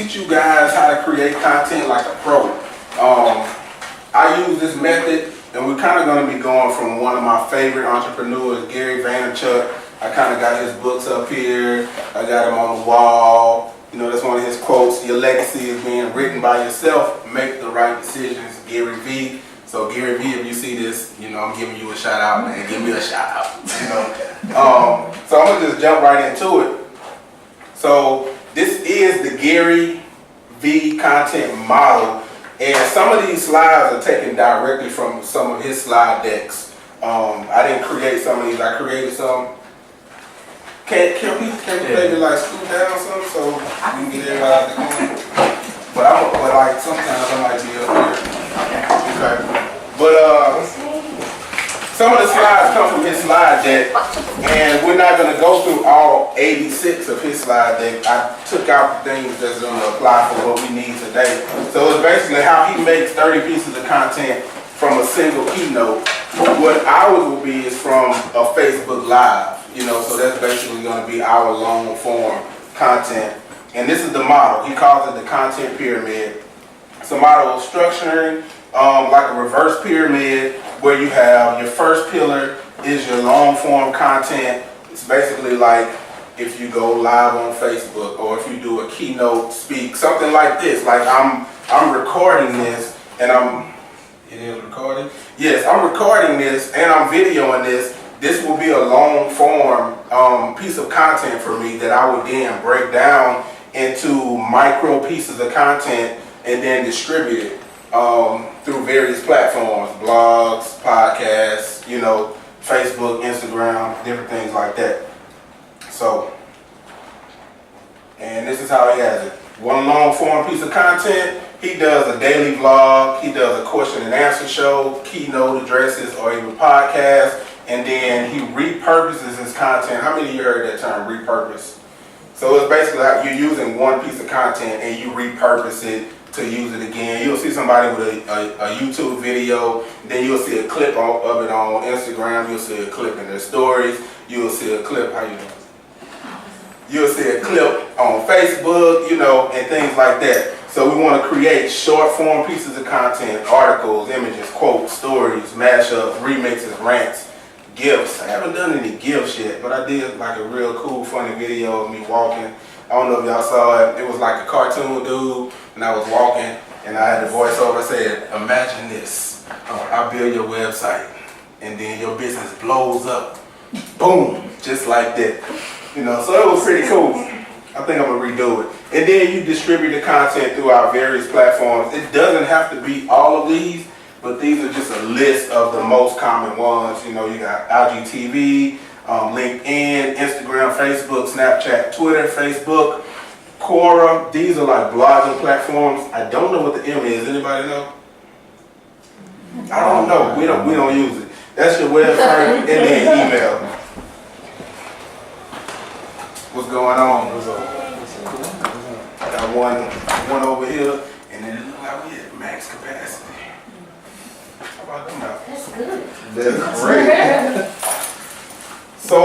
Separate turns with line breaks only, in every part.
teach you guys how to create content like a pro. I use this method, and we're kind of going to be going from one of my favorite entrepreneurs, Gary Vaynerchuck. I kind of got his books up here. I got him on the wall. You know, that's one of his quotes. Your legacy is being written by yourself. Make the right decisions, Gary Vee. So Gary Vee, if you see this, you know, I'm giving you a shout out, man. Give me a shout out, you know. So I'm going to just jump right into it. So this is the Gary Vee Content Model. And some of these slides are taken directly from some of his slide decks. I didn't create some of these. I created some. Can we maybe like scoot down some so we can get everybody out the corner? But like sometimes I might be up here. Okay. But some of the slides come from his slide deck, and we're not going to go through all 86 of his slide deck. I took out the things that's going to apply for what we need today. So it's basically how he makes 30 pieces of content from a single keynote. What ours will be is from a Facebook Live. You know, so that's basically going to be our long form content. And this is the model. He calls it the content pyramid. It's a model of structuring like a reverse pyramid where you have your first pillar is your long form content. It's basically like if you go live on Facebook or if you do a keynote speak, something like this. Like I'm recording this and it is recording? Yes, I'm recording this and I'm videoing this. This will be a long form piece of content for me that I would then break down into micro pieces of content and then distribute it through various platforms, blogs, podcasts, you know, Facebook, Instagram, different things like that. So, and this is how he has it. One long form piece of content. He does a daily vlog. He does a question and answer show, keynote addresses, or even podcast. And then he repurposes his content. How many of you heard that term, repurpose? So it's basically like you're using one piece of content and you repurpose it to use it again. You'll see somebody with a YouTube video, then you'll see a clip of it on Instagram. You'll see a clip in their stories. You'll see a clip, how you doing? You'll see a clip on Facebook, you know, and things like that. So we want to create short form pieces of content, articles, images, quotes, stories, mashups, remixes, rants, gifts. I haven't done any gifts yet, but I did like a real cool, funny video of me walking. I don't know if y'all saw it. It was like a cartoon dude, and I was walking, and I had the voiceover said, imagine this. I build your website, and then your business blows up. Boom, just like that. You know, so it was pretty cool. I think I'm going to redo it. And then you distribute the content through our various platforms. It doesn't have to be all of these, but these are just a list of the most common ones. You know, you got IGTV, LinkedIn, Instagram, Facebook, Snapchat, Twitter, Facebook, Quora. These are like blogging platforms. I don't know what the M is. Anybody know? I don't know. We don't use it. That's your website and then email. What's going on? I got one over here, and then it looks like we at max capacity. How about them now?
That's good.
That's great. So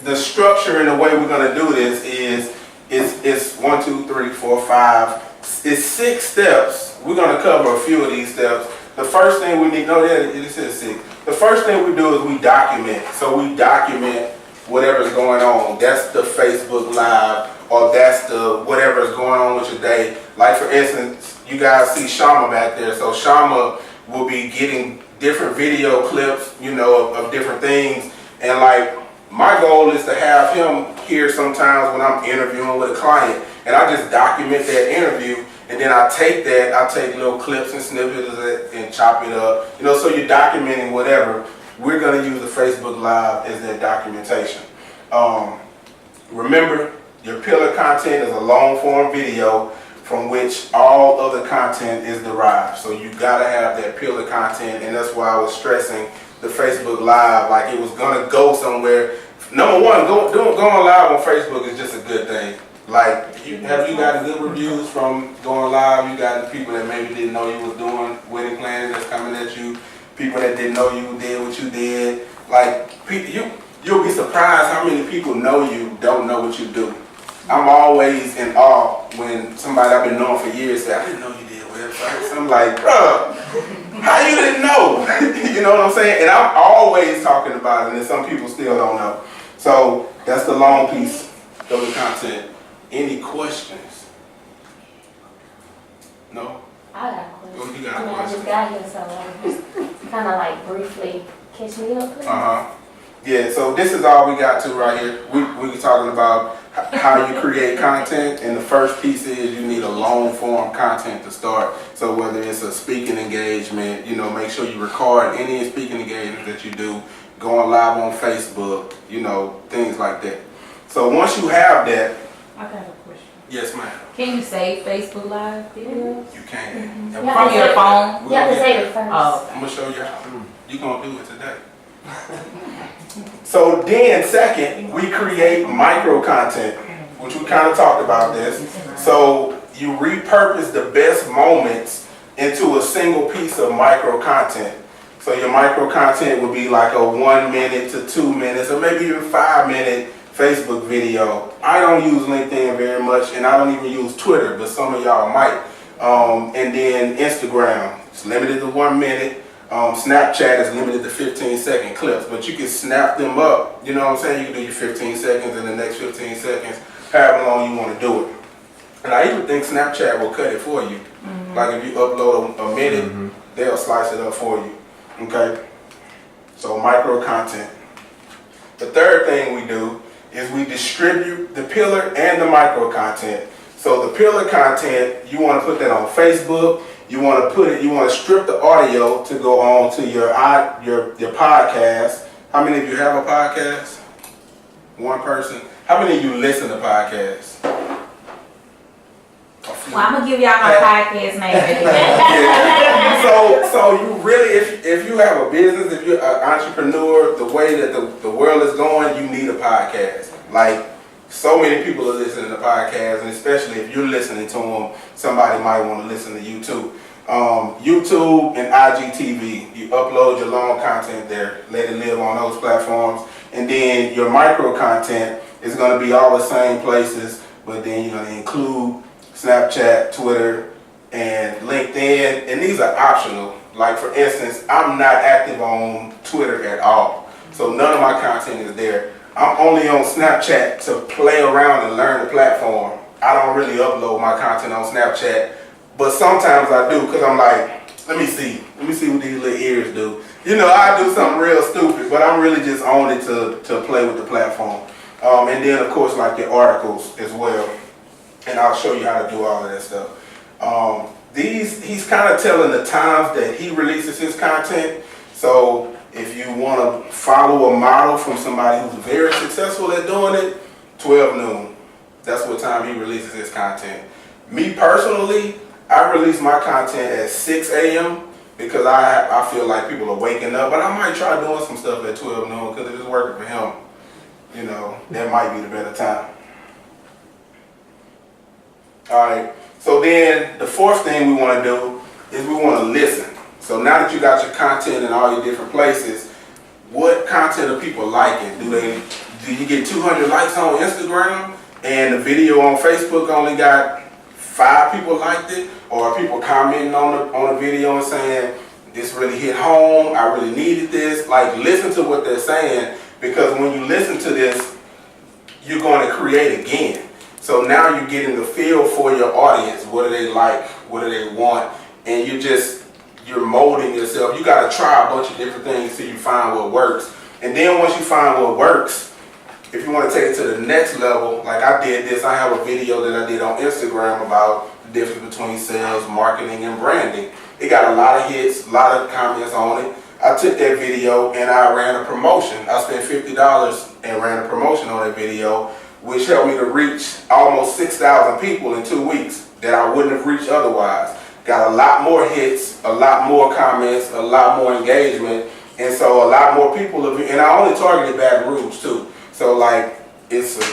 the structure and the way we're gonna do this is 1, 2, 3, 4, 5. It's 6 steps. We're gonna cover a few of these steps. The first thing we need, it says 6. The first thing we do is we document. So we document whatever's going on. That's the Facebook Live, or that's the whatever's going on with your day. Like for instance, you guys see Shama back there. So Shama will be getting different video clips, you know, of different things. And like my goal is to have him here sometimes when I'm interviewing with a client, and I just document that interview. And then I take little clips and snippets of it and chop it up. You know, so you're documenting whatever. We're going to use the Facebook Live as that documentation. Remember, your pillar content is a long form video from which all other content is derived. So you got to have that pillar content, and that's why I was stressing the Facebook Live, like it was going to go somewhere. Number one, going live on Facebook is just a good thing. Like, have you gotten good reviews from going live? You got people that maybe didn't know you was doing wedding planning that's coming at you. People that didn't know you did what you did. Like, you'll be surprised how many people know you don't know what you do. I'm always in awe when somebody I've been knowing for years say, I didn't know you did websites. I'm like, bruh, how you didn't know? You know what I'm saying? And I'm always talking about it, and some people still don't know. So that's the long piece of the content. Any questions? No?
I got a question.
Oh, you got a
I
question?
just got here, so just kind of like briefly catch me up, please.
Yeah, so this is all we got to right here. We were talking about how you create content, and the first piece is you need a long form content to start. So whether it's a speaking engagement, you know, make sure you record any speaking engagement that you do, going live on Facebook, you know, things like that. So once you have that.
I got a question.
Yes, ma'am.
Can you save Facebook Live videos?
You can.
Mm-hmm.
From your phone?
You have to save it first.
Oh.
I'm going to show you how. You're going to do it today. So then second, we create micro content, which we kind of talked about this. So you repurpose the best moments into a single piece of micro content. So your micro content would be like a 1 minute to 2 minutes or maybe even 5 minute Facebook video. I don't use LinkedIn very much, and I don't even use Twitter, but some of y'all might. And then Instagram, it's limited to 1 minute. Snapchat is limited to 15-second clips, but you can snap them up. You know what I'm saying? You can do your 15 seconds and the next 15 seconds, however long you want to do it. And I even think Snapchat will cut it for you. Like if you upload a minute, they'll slice it up for you. Okay? So micro content. The third thing we do is we distribute the pillar and the micro content. So the pillar content, you want to put that on Facebook. You want to strip the audio to go on to your podcast. How many of you have a podcast? One person. How many of you listen to podcasts?
Well, I'm gonna give y'all my podcast name.
Yeah. So you really, if you have a business, if you're an entrepreneur, the way that the world is going, you need a podcast. Like, so many people are listening to podcasts, and especially if you're listening to them, somebody might want to listen to you too. YouTube and IGTV, you upload your long content there, let it live on those platforms, and then your micro content is going to be all the same places, but then you're going to include Snapchat, Twitter, and LinkedIn, and these are optional. Like for instance, I'm not active on Twitter at all, so none of my content is there. I'm only on Snapchat to play around and learn the platform. I don't really upload my content on Snapchat, but sometimes I do because I'm like, let me see what these little ears do. You know, I do something real stupid, but I'm really just on it to play with the platform. And then of course like your articles as well. And I'll show you how to do all of that stuff. He's kind of telling the times that he releases his content. So if you want to follow a model from somebody who's very successful at doing it, 12 noon. That's what time he releases his content. Me personally, I release my content at 6 a.m. because I feel like people are waking up. But I might try doing some stuff at 12 noon because if it's working for him, you know, that might be the better time. Alright, so then the fourth thing we want to do is we want to listen. So now that you got your content in all your different places, what content are people liking? Do you get 200 likes on Instagram and the video on Facebook only got 5 people liked it? Or are people commenting on the video and saying, this really hit home, I really needed this? Like, listen to what they're saying, because when you listen to this, you're going to create again. So now you're getting the feel for your audience. What do they like? What do they want? And you're molding yourself. You got to try a bunch of different things till you find what works. And then once you find what works, if you want to take it to the next level, like I did this, I have a video that I did on Instagram about the difference between sales, marketing, and branding. It got a lot of hits, a lot of comments on it. I took that video and I ran a promotion. I spent $50 and ran a promotion on that video, which helped me to reach almost 6,000 people in 2 weeks that I wouldn't have reached otherwise. Got a lot more hits, a lot more comments, a lot more engagement, and so a lot more people have, and I only targeted Baton Rouge too. So like, it's a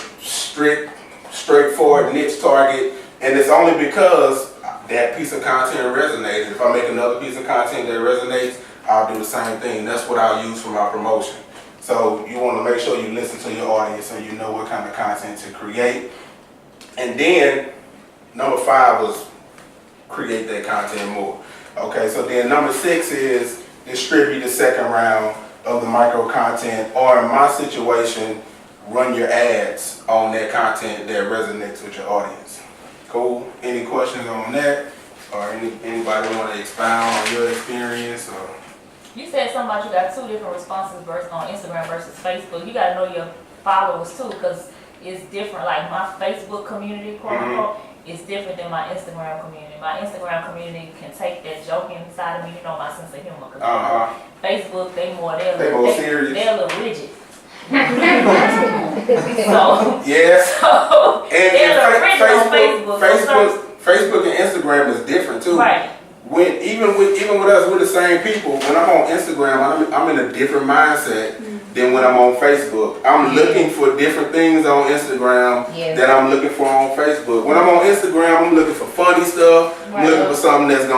straightforward niche target, and it's only because that piece of content resonates. If I make another piece of content that resonates, I'll do the same thing. That's what I'll use for my promotion. So you want to make sure you listen to your audience so you know what kind of content to create. And then number 5 was create that content more. Okay, so then number 6 is distribute the second round of the micro content, or in my situation, run your ads on that content that resonates with your audience. Cool? Any questions on that? Or anybody want to expound on your experience? Or?
You said something about you got 2 different responses versus on Instagram versus Facebook. You got to know your followers too, because it's different. Like my Facebook community, quote unquote, is different than my Instagram community. My Instagram community can take that joking side of me, you know, my sense of humor. Cause Facebook, they're more serious. They're a little rigid. So
yes.
So and
Facebook and Instagram is different too.
Right.
When even with us, we're the same people. When I'm on Instagram, I'm in a different mindset than when I'm on Facebook. I'm looking for different things on Instagram that I'm looking for on Facebook. When I'm on Instagram, I'm looking for funny stuff. I'm looking for something that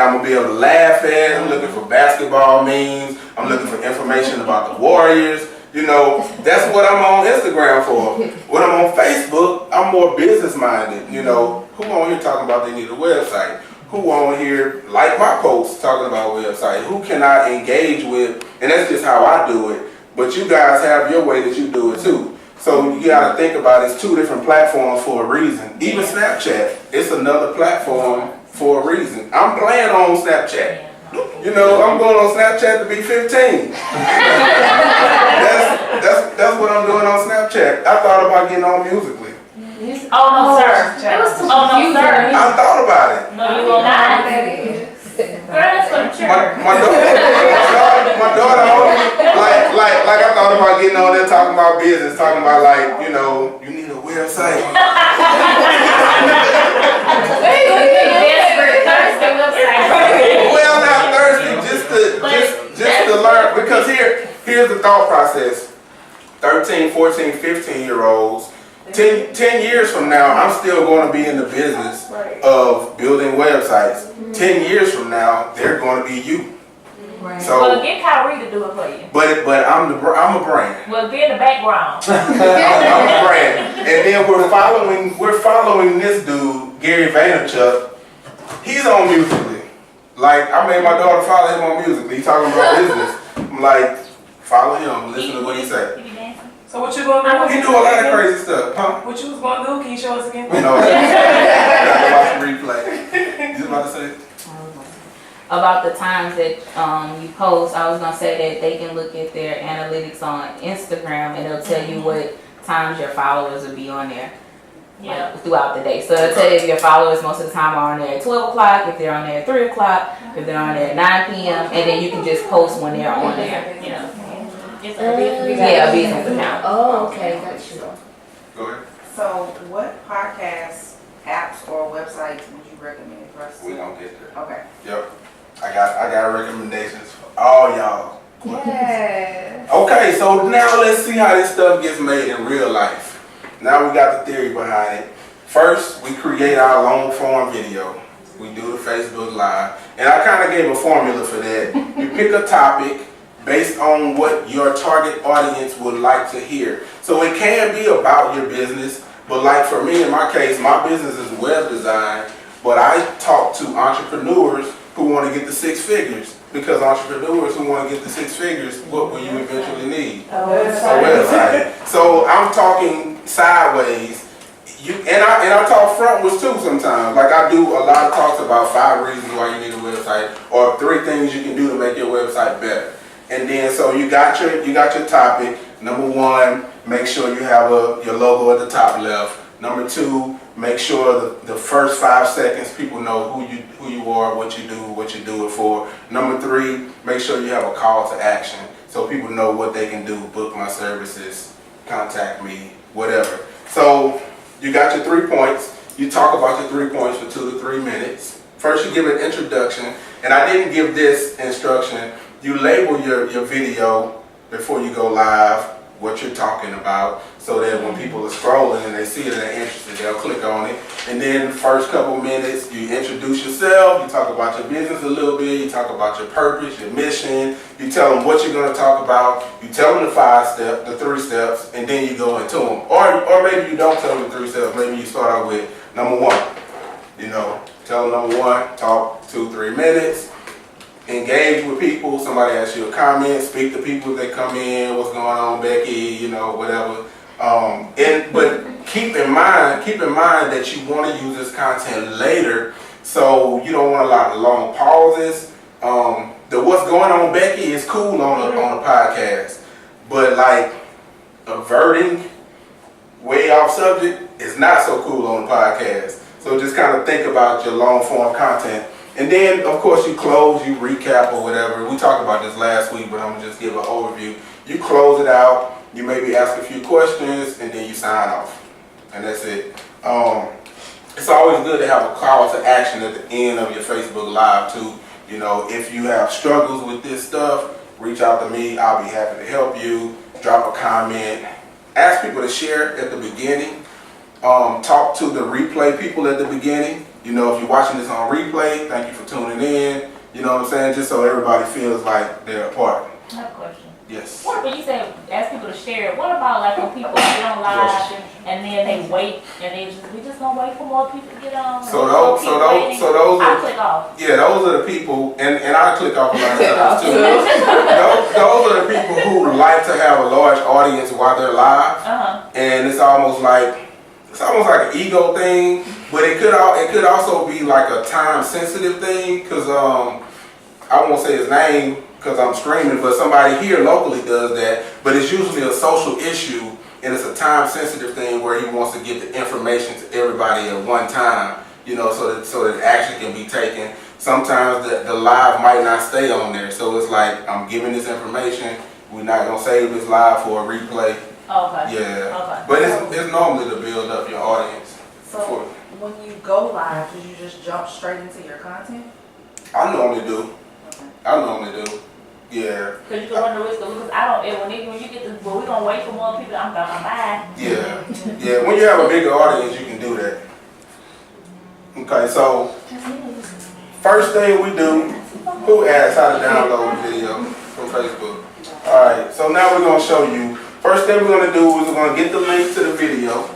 I'm gonna be able to laugh at. I'm looking for basketball memes. I'm looking for information about the Warriors. You know, that's what I'm on Instagram for. When I'm on Facebook, I'm more business minded. You know, who on here talking about they need a website? Who on here like my posts talking about website? Who can I engage with? And that's just how I do it. But you guys have your way that you do it too. So you gotta think about it's 2 different platforms for a reason. Even Snapchat, it's another platform for a reason. I'm playing on Snapchat. You know, I'm going on Snapchat to be 15. That's what I'm doing on Snapchat. I thought about getting on Musically.
Oh no, sir.
It was too
Oh no, sir.
I thought about it.
No, you will not. Girl, that's for the church.
My daughter, like I thought about getting on there talking about business, talking about like, you know, you need a website. Well, not thirsty, just to learn, because here's the thought process. 13, 14, 15-year-olds, 10 years from now, I'm still going to be in the business of building websites. 10 years from now, they're going to be you.
Right.
So,
Well, get Kyrie to do it for you.
but I'm a brand.
Well, be in the background.
I'm a brand. And then we're following this dude, Gary Vaynerchuck. He's on Musically. Like, I made my daughter follow him on Musically. He's talking about business. I'm like, follow him, listen to what he say.
He be dancing.
So what you gonna do?
He do a lot of crazy stuff, huh?
What you was gonna do? Can you show us again?
No, I gotta watch the replay. You about to say?
About the times that you post, I was gonna say that they can look at their analytics on Instagram and it'll tell you what times your followers will be on there.
Yeah.
Like, throughout the day. So it'll tell you if your followers most of the time are on there at 12 o'clock, if they're on there at 3 o'clock, if they're on there at 9 p.m. And then you can just post when they're on there.
You know. It's a business.
Yeah, a business account.
Oh, okay, got you.
Go ahead.
So what podcasts, apps, or websites would you recommend for us?
We gonna get there.
Okay.
Yep. I got recommendations for all y'all.
Yes.
Okay, so now let's see how this stuff gets made in real life. Now we got the theory behind it. First, we create our long form video. We do the Facebook Live. And I kind of gave a formula for that. You pick a topic based on what your target audience would like to hear. So it can be about your business, but like for me, in my case, my business is web design, but I talk to entrepreneurs who want to get the 6 figures. Because entrepreneurs who want to get the 6 figures, what will you eventually need? A website. So I'm talking sideways. And I talk frontwards too sometimes. Like I do a lot of talks about 5 reasons why you need a website, or 3 things you can do to make your website better. And then so you got your topic. Number 1, make sure you have your logo at the top left. Number 2, make sure the first 5 seconds people know who you are, what you do it for. Number 3, make sure you have a call to action so people know what they can do. Book my services, contact me, whatever. So you got your 3 points. You talk about your 3 points for 2 to 3 minutes. First you give an introduction, and I didn't give this instruction. You label your video before you go live, what you're talking about, so that when people are scrolling and they see it and they're interested, they'll click on it. And then the first couple minutes, you introduce yourself, you talk about your business a little bit, you talk about your purpose, your mission, You tell them what you're going to talk about. You tell them the 5 steps, the 3 steps, and then you go into them. Or maybe you don't tell them the 3 steps. Maybe you start out with number 1. You know, tell them number 1, talk 2-3 minutes, engage with people. Somebody asks you a comment, speak to people as they come in. What's going on, Becky? You know, whatever. But keep in mind that you want to use this content later, so you don't want a lot of long pauses. The what's going on, Becky, is cool on a podcast, but like averting way off subject is not so cool on a podcast. So just kind of think about your long form content, and then of course you close, you recap or whatever. We talked about this last week, but I'm gonna just give an overview. You close it out. You maybe ask a few questions, and then you sign off, and that's it. It's always good to have a call to action at the end of your Facebook Live too. You know, if you have struggles with this stuff, reach out to me. I'll be happy to help you. Drop a comment. Ask people to share at the beginning. Talk to the replay people at the beginning. You know, if you're watching this on replay, thank you for tuning in. You know what I'm saying? Just so everybody feels like they're a part.
I have a question.
Yes.
What when you say ask people to share? What about like when people get on live and then they wait and we just gonna wait for more people to get on?
So those
I
are,
click off.
yeah, those are the people, and I click off a lot of times too. those are the people who like to have a large audience while they're live, and it's almost like an ego thing, but it could also be like a time sensitive thing, because I won't say his name because I'm streaming, but somebody here locally does that. But it's usually a social issue, and it's a time-sensitive thing where he wants to get the information to everybody at one time, you know, so that action can be taken. Sometimes the live might not stay on there, so it's like, I'm giving this information, we're not gonna save this live for a replay.
Okay.
Yeah.
Okay.
But it's normally to build up your audience.
So when you go live, do you just jump straight into your content?
I normally do.
Okay.
Yeah.
Because you can run the risk of, because I don't, when you get this, well, we're going to wait for more people, I'm going to buy.
Yeah. Yeah. When you have a bigger audience, you can do that. Okay, so first thing we do, who asks how to download a video from Facebook? Alright, so now we're going to show you. First thing we're going to do is we're going to get the link to the video.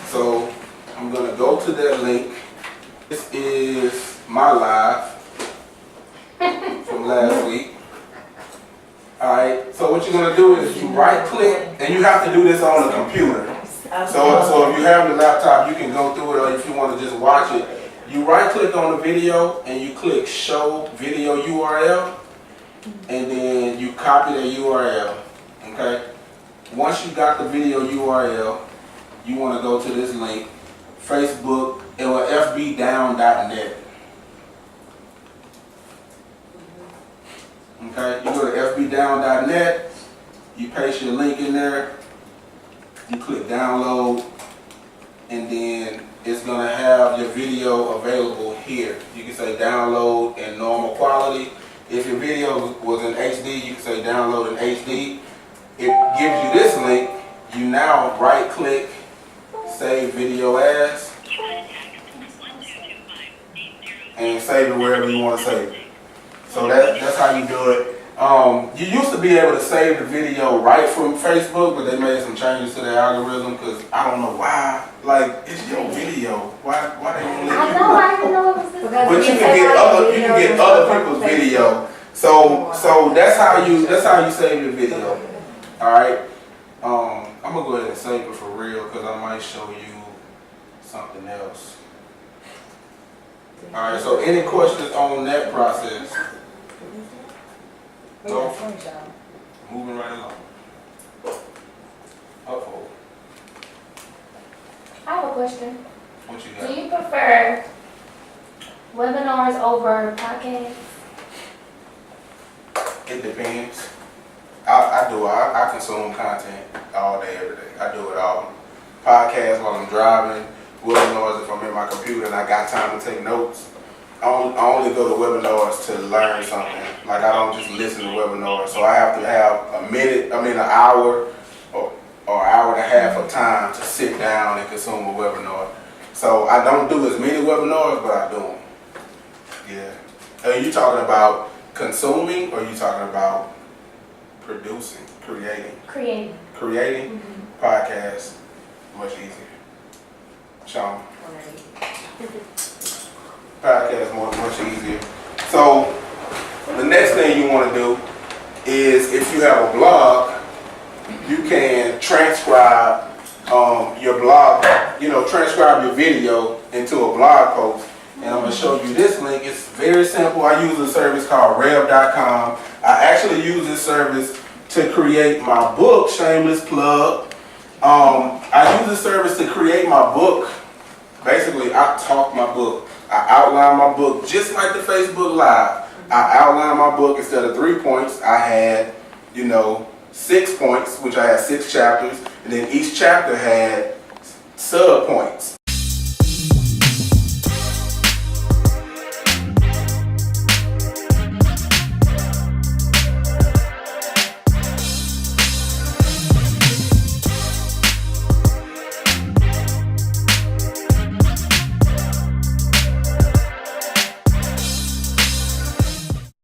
So I'm going to go to that link. This is my live from last week. Alright, so what you're going to do is you right click, and you have to do this on the computer. So if you have the laptop, you can go through it, or if you want to just watch it, you right click on the video and you click show video URL, and then you copy the URL. Okay? Once you got the video URL, you want to go to this link, Facebook, or fbdown.net. Okay, you go to fbdown.net, you paste your link in there, you click download, and then it's going to have your video available here. You can say download in normal quality. If your video was in HD, you can say download in HD. It gives you this link. You now right click, save video as, and save it wherever you want to save it. So that's how you do it. You used to be able to save the video right from Facebook, but they made some changes to their algorithm, because I don't know why. Like, it's your video. Why they won't let you?
I didn't know it was this.
But you can get other people's video. So that's how you save your video. All right. I'm gonna go ahead and save it for real, because I might show you something else. All right. So any questions on that process? So, moving right along. Uh-oh.
I have a question.
What you
Do
got?
you prefer webinars over podcasts?
It depends. I consume content all day, every day. I do it all. Podcasts while I'm driving, webinars if I'm in my computer and I got time to take notes. I only go to webinars to learn something. Like, I don't just listen to webinars. So I have to have an hour or hour and a half of time to sit down and consume a webinar. So I don't do as many webinars, but I do them. Yeah. Are you talking about consuming, or are you talking about
Creating.
Creating podcasts, much easier. Sean, podcast much easier. So the next thing you want to do is, if you have a blog, you can transcribe your blog, transcribe your video into a blog post. And I'm going to show you this link. It's very simple. I use a service called rev.com. I actually use this service to create my book, shameless plug. I use this service to create my book. Basically, I talk my book. I outline my book just like the Facebook Live. I outline my book. Instead of 3 points, I had, 6 points, which I had 6 chapters. And then each chapter had sub points.